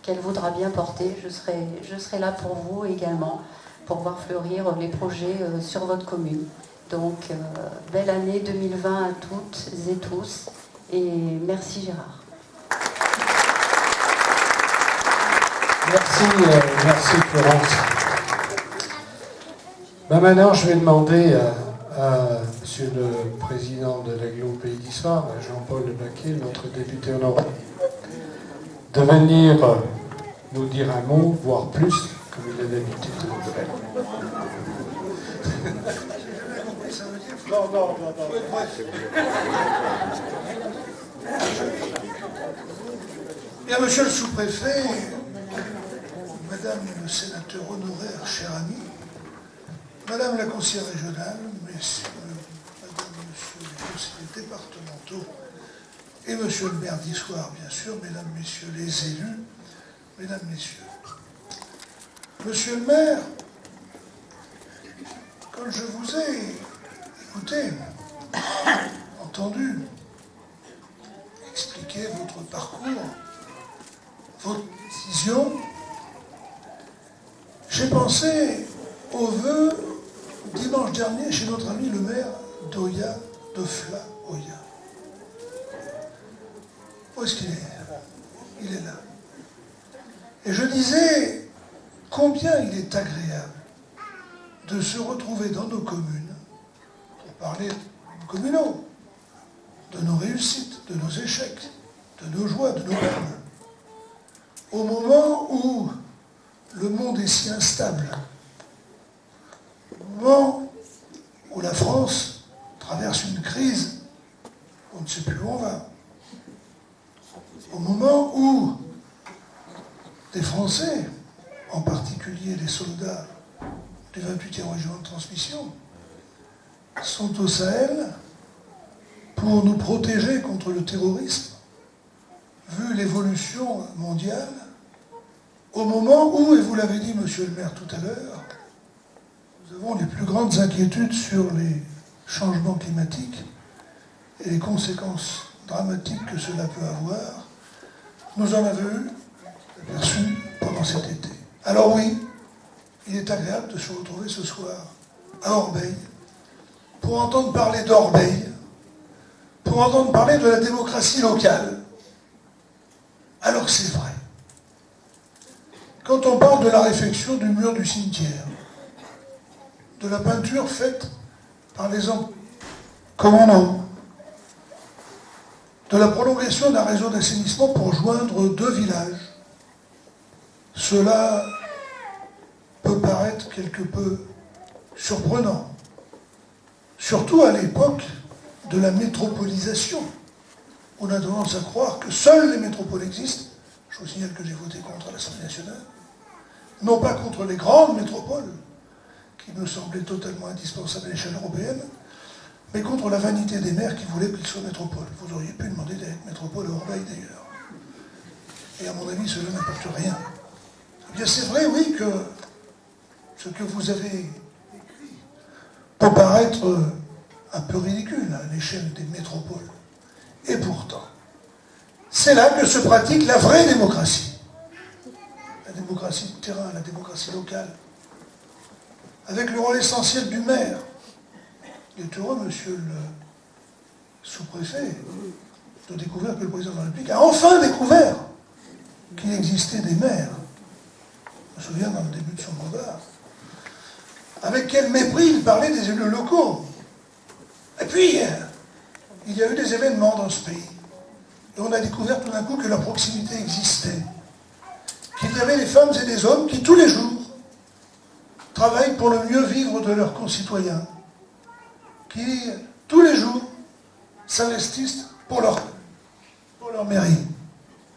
qu'elle voudra bien porter. Je serai là pour vous également, pour voir fleurir les projets sur votre commune. Donc, belle année 2020 à toutes et tous, et merci Gérard. Merci Florence. Maintenant, je vais demander à Monsieur le Président de l'Agglo Pays d'Histoire, à Jean-Paul Baquet, notre député honoraire, de venir nous dire un mot, voire plus, comme il a d'habitude de le faire. Non. Bien, monsieur le sous-préfet, madame le sénateur honoraire, cher ami, madame la conseillère régionale, messieurs, madame, monsieur les conseillers départementaux et monsieur le maire d'Issoire, bien sûr, mesdames, messieurs les élus, mesdames, messieurs. Monsieur le maire, quand je vous ai écouté, entendu, expliquer votre parcours, votre vision, j'ai pensé aux vœux dimanche dernier chez notre ami le maire d'Oya, de Fla Oya. Où est-ce qu'il est? Il est là. Et je disais combien il est agréable de se retrouver dans nos communes pour parler communaux, de nos réussites, de nos échecs, de nos joies, de nos peines, au moment où le monde est si instable, au moment où la France traverse une crise, on ne sait plus où on va, au moment où des Français, en particulier les soldats du 28e régiment de transmission, sont au Sahel pour nous protéger contre le terrorisme, vu l'évolution mondiale, au moment où, et vous l'avez dit, monsieur le maire, tout à l'heure, nous avons les plus grandes inquiétudes sur les changements climatiques et les conséquences dramatiques que cela peut avoir, nous en avons eu aperçu pendant cet été. Alors oui, il est agréable de se retrouver ce soir à Orbeil, pour entendre parler d'Orbeil, pour entendre parler de la démocratie locale. Alors c'est vrai. Quand on parle de la réfection du mur du cimetière, de la peinture faite par les hommes commandants, de la prolongation d'un réseau d'assainissement pour joindre deux villages, cela peut paraître quelque peu surprenant, surtout à l'époque de la métropolisation. On a tendance à croire que seules les métropoles existent. Je vous signale que j'ai voté contre à l'Assemblée nationale. Non pas contre les grandes métropoles, qui me semblaient totalement indispensables à l'échelle européenne, mais contre la vanité des maires qui voulaient qu'ils soient métropoles. Vous auriez pu demander d'être métropole à Orbeil d'ailleurs. Et à mon avis, cela n'apporte rien. Eh bien, c'est vrai, oui, que ce que vous avez écrit peut paraître un peu ridicule à l'échelle des métropoles. Et pourtant, c'est là que se pratique la vraie démocratie. La démocratie de terrain, la démocratie locale. Avec le rôle essentiel du maire. Il est heureux, monsieur le sous-préfet, de découvrir que le président de la République a enfin découvert qu'il existait des maires. Je me souviens dans le début de son mandat, avec quel mépris il parlait des élus locaux. Et puis, il y a eu des événements dans ce pays. Et on a découvert tout d'un coup que la proximité existait. Qu'il y avait des femmes et des hommes qui, tous les jours, travaillent pour le mieux vivre de leurs concitoyens. Qui, tous les jours, s'investissent pour leur mairie.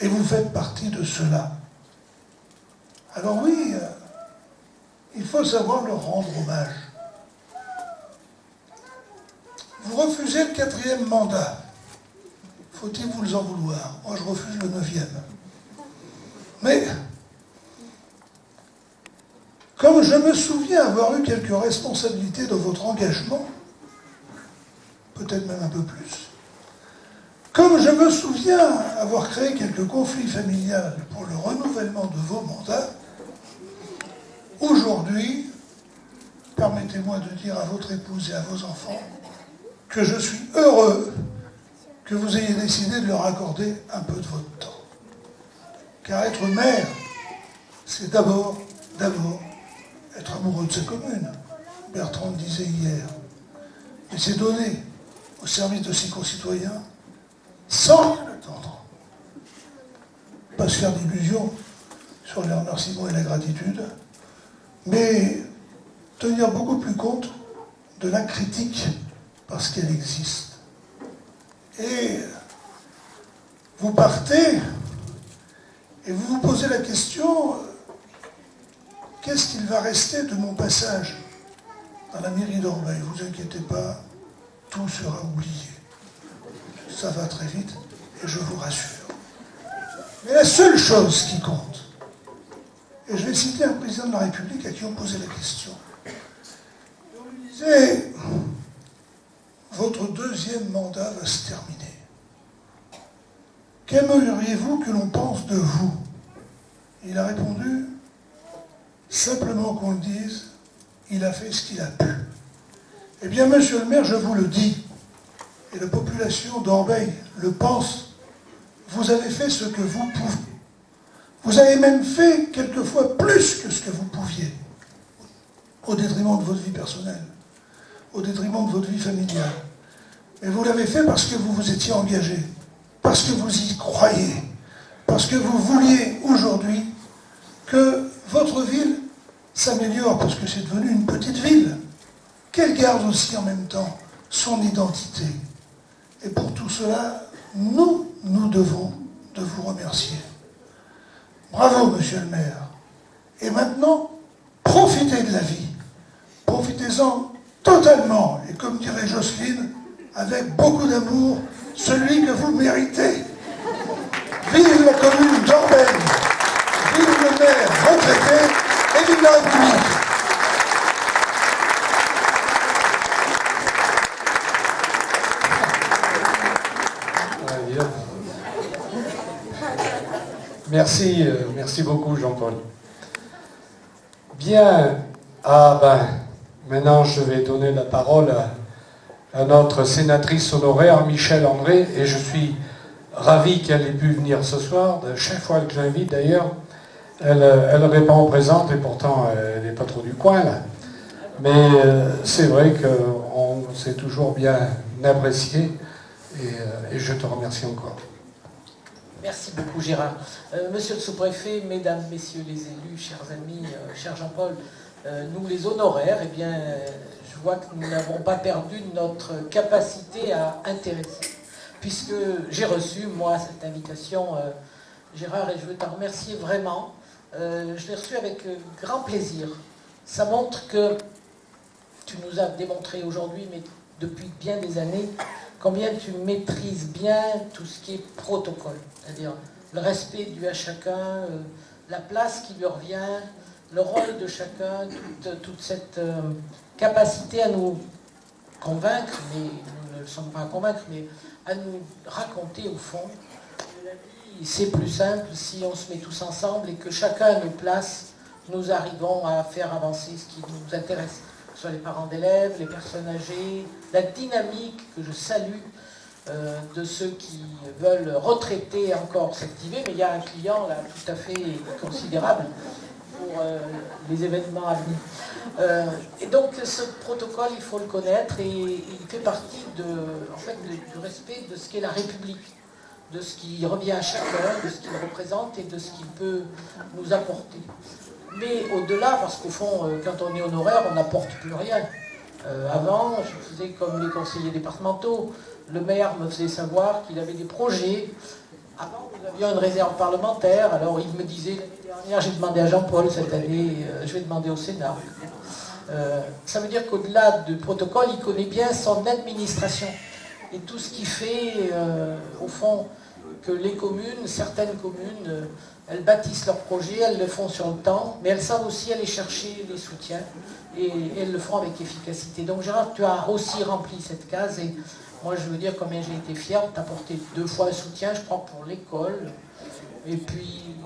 Et vous faites partie de cela. Alors oui, il faut savoir leur rendre hommage. Vous refusez le 4e mandat. Faut-il vous en vouloir? Moi, je refuse le 9e. Mais, comme je me souviens avoir eu quelques responsabilités dans votre engagement, peut-être même un peu plus, Comme je me souviens avoir créé quelques conflits familiales pour le renouvellement de vos mandats, aujourd'hui, permettez-moi de dire à votre épouse et à vos enfants que je suis heureux que vous ayez décidé de leur accorder un peu de votre temps. Car être maire, c'est d'abord être amoureux de sa commune. Bertrand le disait hier. Et c'est donner au service de ses concitoyens sans rien attendre. Pas se faire d'illusions sur les remerciements et la gratitude, mais tenir beaucoup plus compte de la critique parce qu'elle existe. Et vous partez et vous vous posez la question, qu'est-ce qu'il va rester de mon passage dans la mairie d'Orbeil? Vous inquiétez pas, tout sera oublié. Ça va très vite et je vous rassure. Mais la seule chose qui compte, et je vais citer un président de la République à qui on posait la question, on lui disait, votre deuxième mandat va se terminer. Qu'aimeriez-vous que l'on pense de vous? Il a répondu, simplement qu'on le dise, il a fait ce qu'il a pu. Eh bien, monsieur le maire, je vous le dis, et la population d'Orbeil le pense, vous avez fait ce que vous pouvez. Vous avez même fait quelquefois plus que ce que vous pouviez, au détriment de votre vie personnelle, au détriment de votre vie familiale. Mais vous l'avez fait parce que vous vous étiez engagé, parce que vous y croyez, parce que vous vouliez aujourd'hui que votre ville s'améliore, parce que c'est devenu une petite ville, qu'elle garde aussi en même temps son identité. Et pour tout cela, nous devons de vous remercier. Bravo, monsieur le maire. Et maintenant, profitez de la vie. Profitez-en totalement. Et comme dirait Jocelyne, avec beaucoup d'amour, celui que vous méritez. Vive la commune d'Orbeil. Vive le maire retraité et vive la République. Merci beaucoup Jean-Paul. Bien, maintenant je vais donner la parole à notre sénatrice honoraire Michèle André, et je suis ravi qu'elle ait pu venir ce soir. Chaque fois que je l'invite d'ailleurs, elle répond présente, et pourtant elle n'est pas trop du coin là. Mais c'est vrai qu'on s'est toujours bien apprécié, et je te remercie encore. Merci beaucoup Gérard. Monsieur le sous-préfet, mesdames, messieurs les élus, chers amis, cher Jean-Paul, nous les honoraires, eh bien, je vois que nous n'avons pas perdu notre capacité à intéresser. Puisque j'ai reçu, moi, cette invitation, Gérard, et je veux t'en remercier vraiment. Je l'ai reçu avec grand plaisir. Ça montre que tu nous as démontré aujourd'hui, mais depuis bien des années, combien tu maîtrises bien tout ce qui est protocole, c'est-à-dire le respect dû à chacun, la place qui lui revient, le rôle de chacun, toute cette capacité à nous convaincre, mais nous ne le sommes pas à convaincre, mais à nous raconter au fond que la vie, c'est plus simple si on se met tous ensemble et que chacun à nos places, nous arrivons à faire avancer ce qui nous intéresse. Soit les parents d'élèves, les personnes âgées, la dynamique que je salue de ceux qui veulent retraiter encore s'activer, mais il y a un client là tout à fait considérable pour les événements à venir. Et donc ce protocole, il faut le connaître, et il fait partie du respect de ce qu'est la République, de ce qui revient à chacun, de ce qu'il représente et de ce qu'il peut nous apporter. Mais au-delà, parce qu'au fond, quand on est honoraire, on n'apporte plus rien. Avant, je faisais comme les conseillers départementaux. Le maire me faisait savoir qu'il avait des projets. Avant, nous avions une réserve parlementaire. Alors, il me disait, l'année dernière, j'ai demandé à Jean-Paul, cette année, je vais demander au Sénat. Ça veut dire qu'au-delà du protocole, il connaît bien son administration. Et tout ce qui fait, au fond, que les communes, certaines communes, elles bâtissent leurs projets, elles le font sur le temps, mais elles savent aussi aller chercher les soutiens et elles le font avec efficacité. Donc Gérard, tu as aussi rempli cette case et moi je veux dire combien j'ai été fier de t'apporter 2 fois un soutien, je crois, pour l'école. Et puis,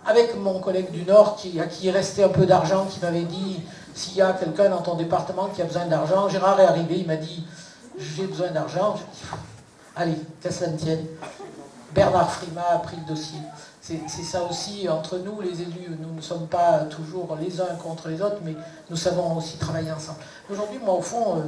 avec mon collègue du Nord à qui il restait un peu d'argent, qui m'avait dit, s'il y a quelqu'un dans ton département qui a besoin d'argent, Gérard est arrivé, il m'a dit, j'ai besoin d'argent. Allez, qu'à cela ne tienne. Bernard Frima a pris le dossier. C'est ça aussi, entre nous, les élus, nous ne sommes pas toujours les uns contre les autres, mais nous savons aussi travailler ensemble. Aujourd'hui, moi, au fond,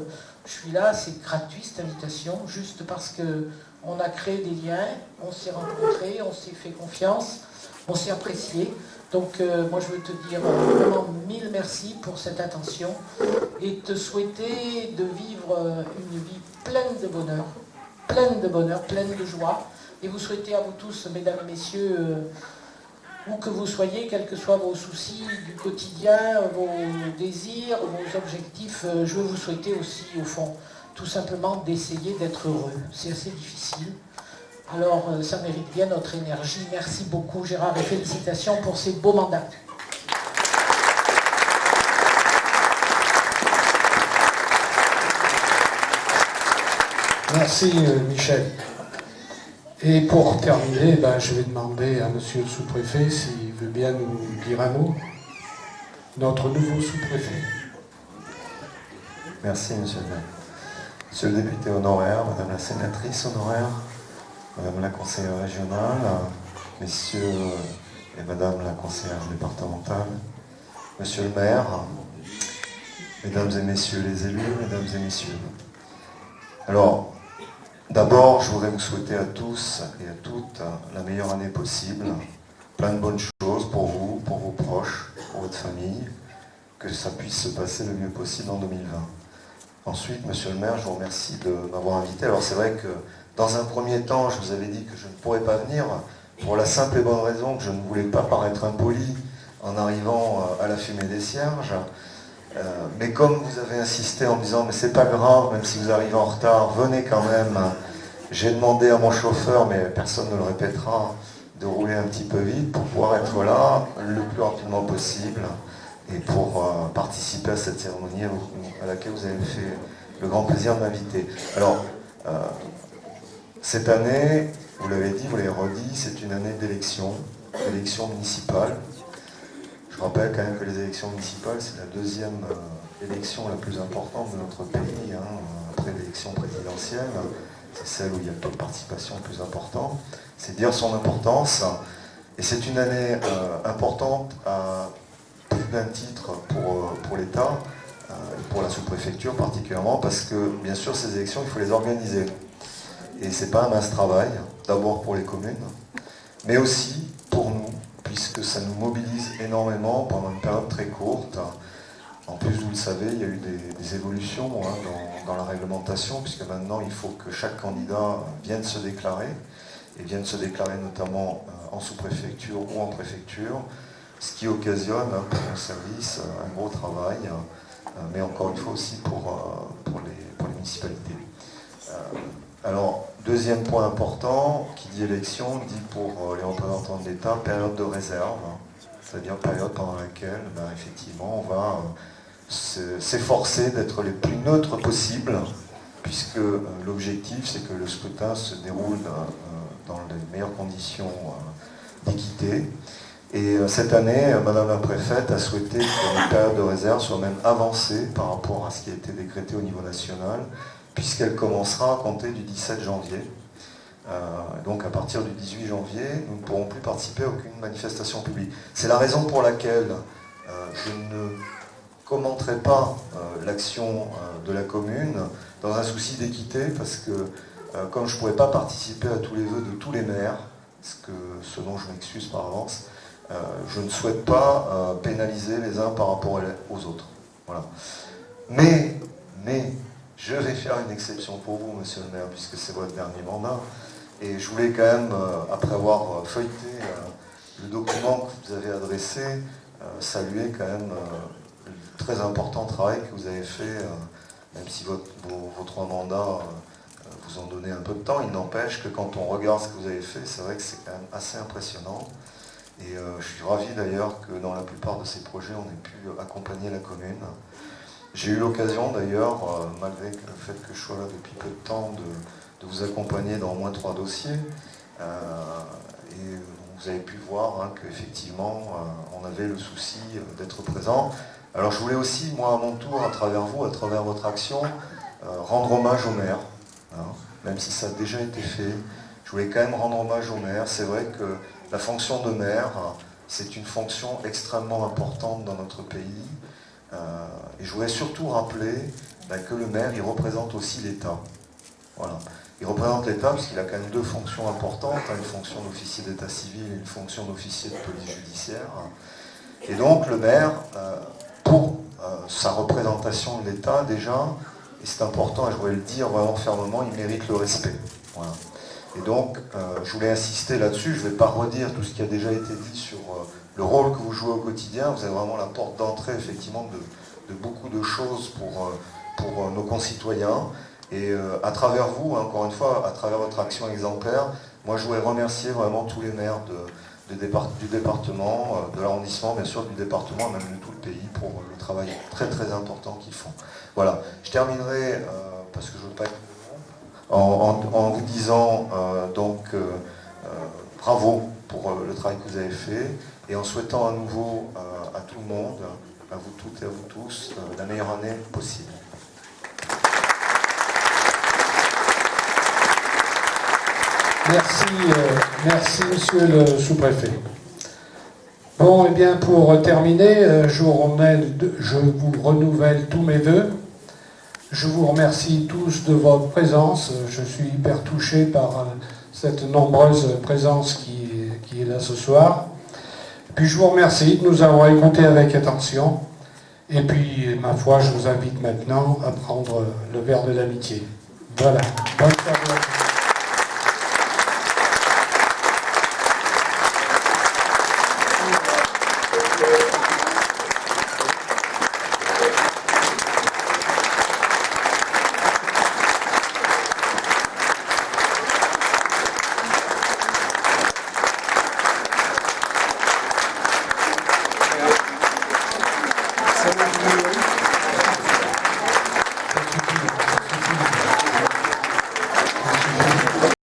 je suis là, c'est gratuit cette invitation, juste parce qu'on a créé des liens, on s'est rencontrés, on s'est fait confiance, on s'est apprécié. Donc, moi, je veux te dire vraiment 1000 merci pour cette attention et te souhaiter de vivre une vie pleine de bonheur, pleine de joie. Et vous souhaitez à vous tous, mesdames et messieurs, où que vous soyez, quels que soient vos soucis du quotidien, vos désirs, vos objectifs, je veux vous souhaiter aussi, au fond, tout simplement d'essayer d'être heureux. C'est assez difficile. Alors, ça mérite bien notre énergie. Merci beaucoup, Gérard, et félicitations pour ces beaux mandats. Merci Michel. Et pour terminer, je vais demander à monsieur le sous-préfet s'il veut bien nous dire un mot. Notre nouveau sous-préfet. Merci, monsieur le maire. Monsieur le député honoraire, madame la sénatrice honoraire, madame la conseillère régionale, messieurs et madame la conseillère départementale, monsieur le maire, mesdames et messieurs les élus, mesdames et messieurs. Alors, d'abord, je voudrais vous souhaiter à tous et à toutes la meilleure année possible, plein de bonnes choses pour vous, pour vos proches, pour votre famille, que ça puisse se passer le mieux possible en 2020. Ensuite, monsieur le maire, je vous remercie de m'avoir invité. Alors c'est vrai que dans un premier temps, je vous avais dit que je ne pourrais pas venir pour la simple et bonne raison que je ne voulais pas paraître impoli en arrivant à la fumée des cierges. Mais comme vous avez insisté en me disant mais c'est pas grave, même si vous arrivez en retard, venez quand même. J'ai demandé à mon chauffeur, mais personne ne le répétera, de rouler un petit peu vite pour pouvoir être là le plus rapidement possible et pour participer à cette cérémonie à laquelle vous avez fait le grand plaisir de m'inviter. Alors, cette année, vous l'avez dit, vous l'avez redit, c'est une année d'élection municipale. Je rappelle quand même que les élections municipales, c'est la deuxième élection la plus importante de notre pays, après l'élection présidentielle. C'est celle où il y a le taux de participation le plus important. C'est dire son importance. Et c'est une année importante à plus d'un titre pour l'État, et pour la sous-préfecture particulièrement, parce que bien sûr ces élections, il faut les organiser. Et c'est pas un mince travail, d'abord pour les communes, mais aussi pour nous, puisque ça nous mobilise énormément pendant une période très courte. En plus, vous le savez, il y a eu des évolutions dans la réglementation, puisque maintenant il faut que chaque candidat vienne se déclarer, et vienne se déclarer notamment en sous-préfecture ou en préfecture, ce qui occasionne pour nos services un gros travail, mais encore une fois aussi pour les municipalités. Alors, deuxième point important, qui dit élection, dit pour les représentants de l'État, période de réserve, c'est-à-dire période pendant laquelle, effectivement, on va s'efforcer d'être les plus neutres possibles, puisque l'objectif, c'est que le scrutin se déroule dans les meilleures conditions d'équité. Et cette année, Madame la Préfète a souhaité que la période de réserve soit même avancée par rapport à ce qui a été décrété au niveau national, puisqu'elle commencera à compter du 17 janvier. Donc à partir du 18 janvier, nous ne pourrons plus participer à aucune manifestation publique. C'est la raison pour laquelle je ne commenterai pas l'action de la commune dans un souci d'équité, parce que comme je ne pourrais pas participer à tous les vœux de tous les maires, ce dont je m'excuse par avance, je ne souhaite pas pénaliser les uns par rapport aux autres. Voilà. Mais je vais faire une exception pour vous, monsieur le maire, puisque c'est votre dernier mandat. Et je voulais quand même, après avoir feuilleté le document que vous avez adressé, saluer quand même le très important travail que vous avez fait, même si vos 3 mandats vous en donner un peu de temps. Il n'empêche que quand on regarde ce que vous avez fait, c'est vrai que c'est quand même assez impressionnant. Et je suis ravi d'ailleurs que dans la plupart de ces projets, on ait pu accompagner la commune. J'ai eu l'occasion d'ailleurs, malgré le fait que je sois là depuis peu de temps, de vous accompagner dans au moins 3 dossiers. Et vous avez pu voir qu'effectivement, on avait le souci d'être présent. Alors je voulais aussi, moi à mon tour, à travers vous, à travers votre action, rendre hommage au maire, même si ça a déjà été fait. Je voulais quand même rendre hommage au maire. C'est vrai que la fonction de maire, c'est une fonction extrêmement importante dans notre pays. Et je voulais surtout rappeler que le maire, il représente aussi l'État. Voilà. Il représente l'État parce qu'il a quand même 2 fonctions importantes, une fonction d'officier d'état civil et une fonction d'officier de police judiciaire. Et donc le maire, pour sa représentation de l'État déjà, et c'est important, et je voulais le dire vraiment fermement, il mérite le respect. Voilà. Et donc, je voulais insister là-dessus, je ne vais pas redire tout ce qui a déjà été dit sur le rôle que vous jouez au quotidien. Vous avez vraiment la porte d'entrée, effectivement, de beaucoup de choses pour nos concitoyens. Et à travers vous, encore une fois, à travers votre action exemplaire, moi je voudrais remercier vraiment tous les maires du département, de l'arrondissement, bien sûr, du département, même de tout le pays, pour le travail très très important qu'ils font. Voilà, je terminerai, parce que je ne veux pas être en vous disant bravo pour le travail que vous avez fait, et en souhaitant à nouveau à tout le monde, à vous toutes et à vous tous, la meilleure année possible. Merci monsieur le sous-préfet. Bon, et bien pour terminer, je vous renouvelle tous mes vœux. Je vous remercie tous de votre présence. Je suis hyper touché par cette nombreuse présence qui est là ce soir. Puis je vous remercie de nous avoir écoutés avec attention. Et puis, ma foi, je vous invite maintenant à prendre le verre de l'amitié. Voilà. Bonne soirée.